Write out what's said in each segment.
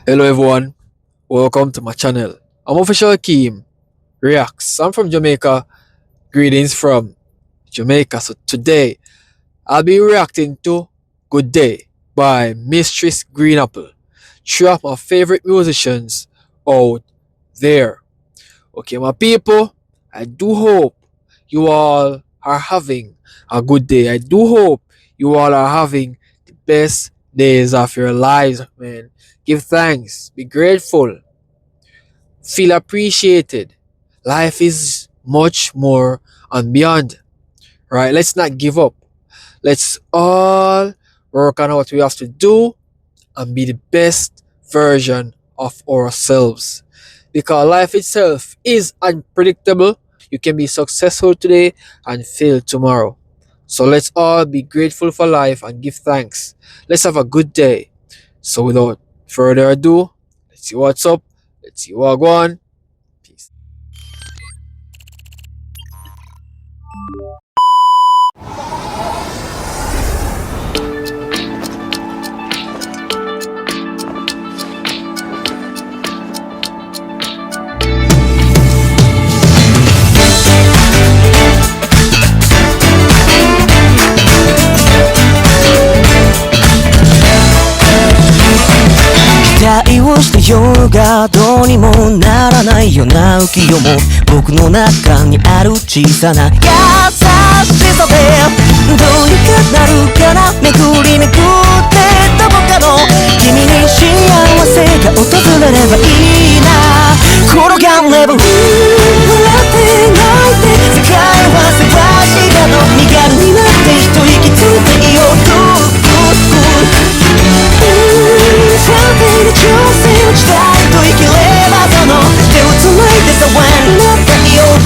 Hello everyone, welcome to my channel. I'm Official Keem Reacts. I'm from Jamaica. Greetings from Jamaica. So today I'll be reacting to Good Day by Mistress Green Apple. Three of my favorite musicians out there. Okay, my people, I do hope you all are having a good day. I do hope you all are having the best days of your lives, man. Give thanks, be grateful, feel appreciated. Life is much more and beyond, right? Let's not give up. Let's all work on what we have to do and be the best version of ourselves. Because life itself is unpredictable. You can be successful today and fail tomorrow. So let's all be grateful for life and give thanks. Let's have a good day. So without further ado, let's see what's up. Let's see what go on. Peace. 期待をしてようがどうにもならないような浮世も僕の中にある小さな優しさでどうにかなるかな巡り巡ってどこかの君に幸せが訪れればいいな転がれば笑って泣いて世界はせわしがの身軽になって一息ついていようと挑戦をしたいと生きればその手をつないでさわになっていよう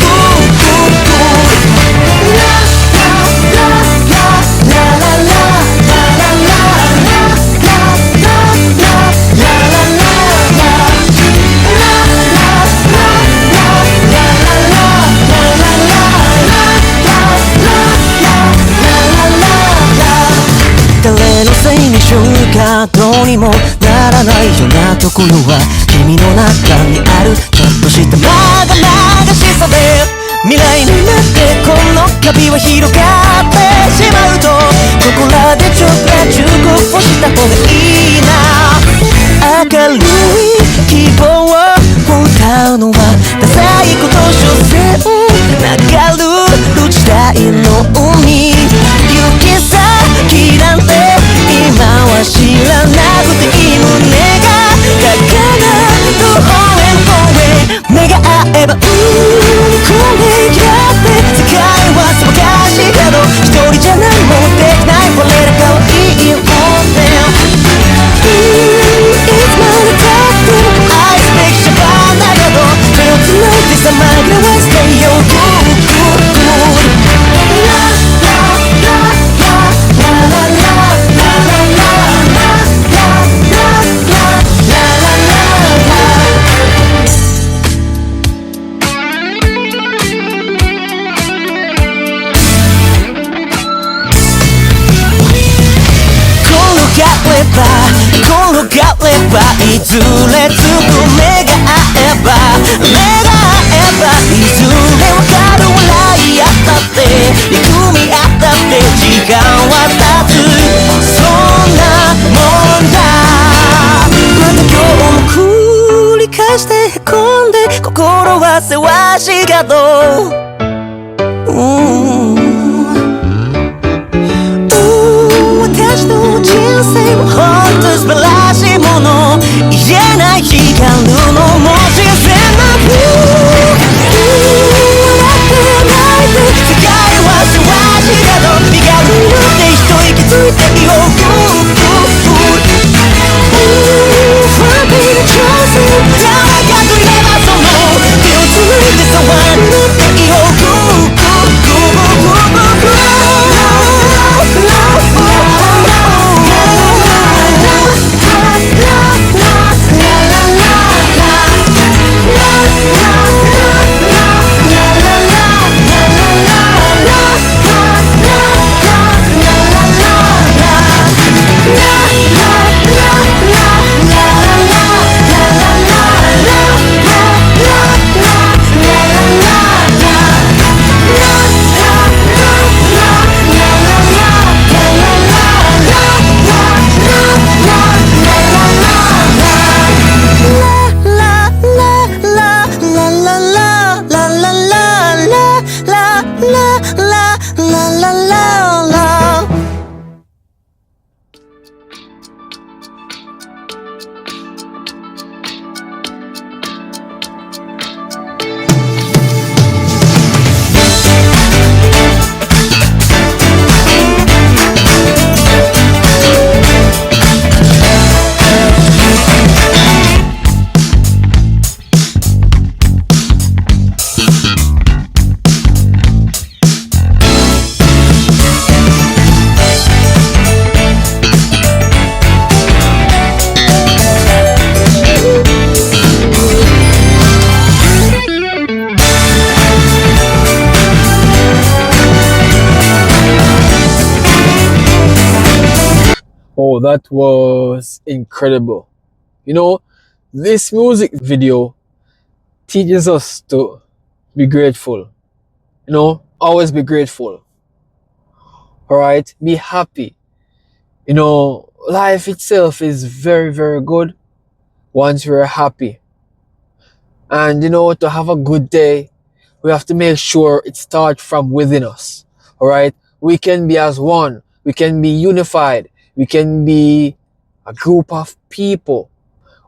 誰のせいにしようかどうにもならないようなところは君の中にあるちょっとしたまがまがしさで未来になってこのカビは広がってしまうとここらでちょっと忠告をした方がいいな明るい希望を歌うのはダサいこと所詮流る時代の海行き先なんて今は知らなくていい胸が高鳴る応援目が合えばこれきだって世界は騒がしいけど一人じゃ何もできない我らがいいよいつまでたっても愛すべきシャバーだけど手をつないでさまぐらわせてよ転がればいずれつく目が合えばいずれわかる笑い合ったって憎み合ったって時間は経つそんなもんだまた今日も繰り返してへこんで心はせわしがど私の人生は本当素晴らしいもの言えない光るのも自然な笑って泣いて世界はせわしがど身軽になって一息ついていよう不安定な挑戦誰かといればその手をつないでさわになっていよう Bro, that was incredible. You know, this music video teaches us to be grateful. You know, always be grateful. All right, be happy. You know, life itself is very, very good once we're happy. And you know, to have a good day, we have to make sure it starts from within us. All right, we can be as one, we can be unified, we can be a group of people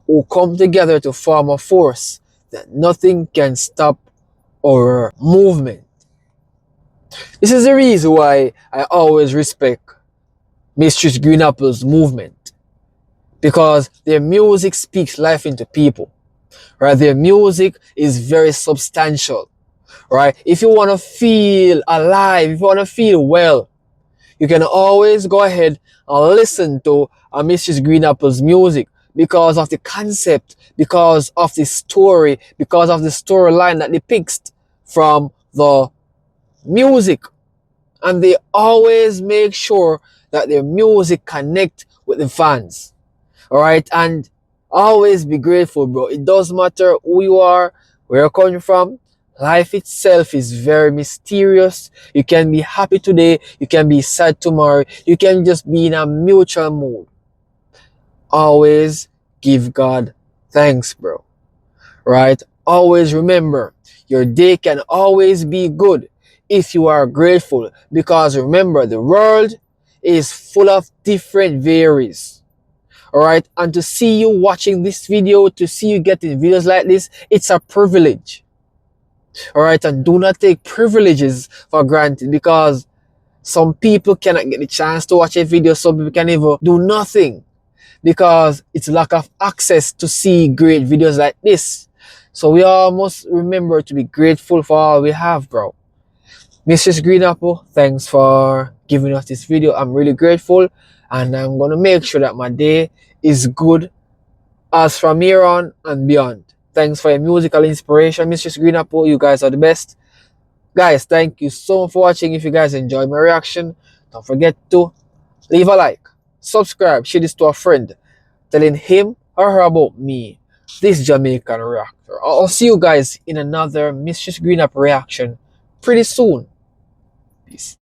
who come together to form a force that nothing can stop our movement. This is the reason why I always respect Mistress Green Apple's movement, because their music speaks life into people. Right? Their music is very substantial. Right? If you want to feel alive, if you want to feel well, you can always go ahead and listen to a Mistress Green Apple's music because of the concept, because of the story, because of the storyline that depicts from the music. And they always make sure that their music connect with the fans. All right, and always be grateful, bro. It doesn't matter who you are, where you're coming from. Life itself is very mysterious. You can be happy today, you can be sad tomorrow, you can just be in a mutual mood. Always give God thanks, bro. Right? Always remember, your day can always be good if you are grateful, because remember, the world is full of different varies. All right, and to see you watching this video, to see you getting videos like this, it's a privilege. All right, and do not take privileges for granted, because some people cannot get the chance to watch a video, some people can even do nothing because it's lack of access to see great videos like this. So we all must remember to be grateful for all we have, bro. Mrs. Green Apple, thanks for giving us this video. I'm really grateful, and I'm gonna make sure that my day is good as from here on and beyond. Thanks for your musical inspiration, Mrs. Green Apple. You guys are the best. Guys, thank you so much for watching. If you guys enjoyed my reaction, don't forget to leave a like, subscribe, share this to a friend, telling him or her about me, this Jamaican reactor. I'll see you guys in another Mistress Green Up reaction pretty soon. Peace.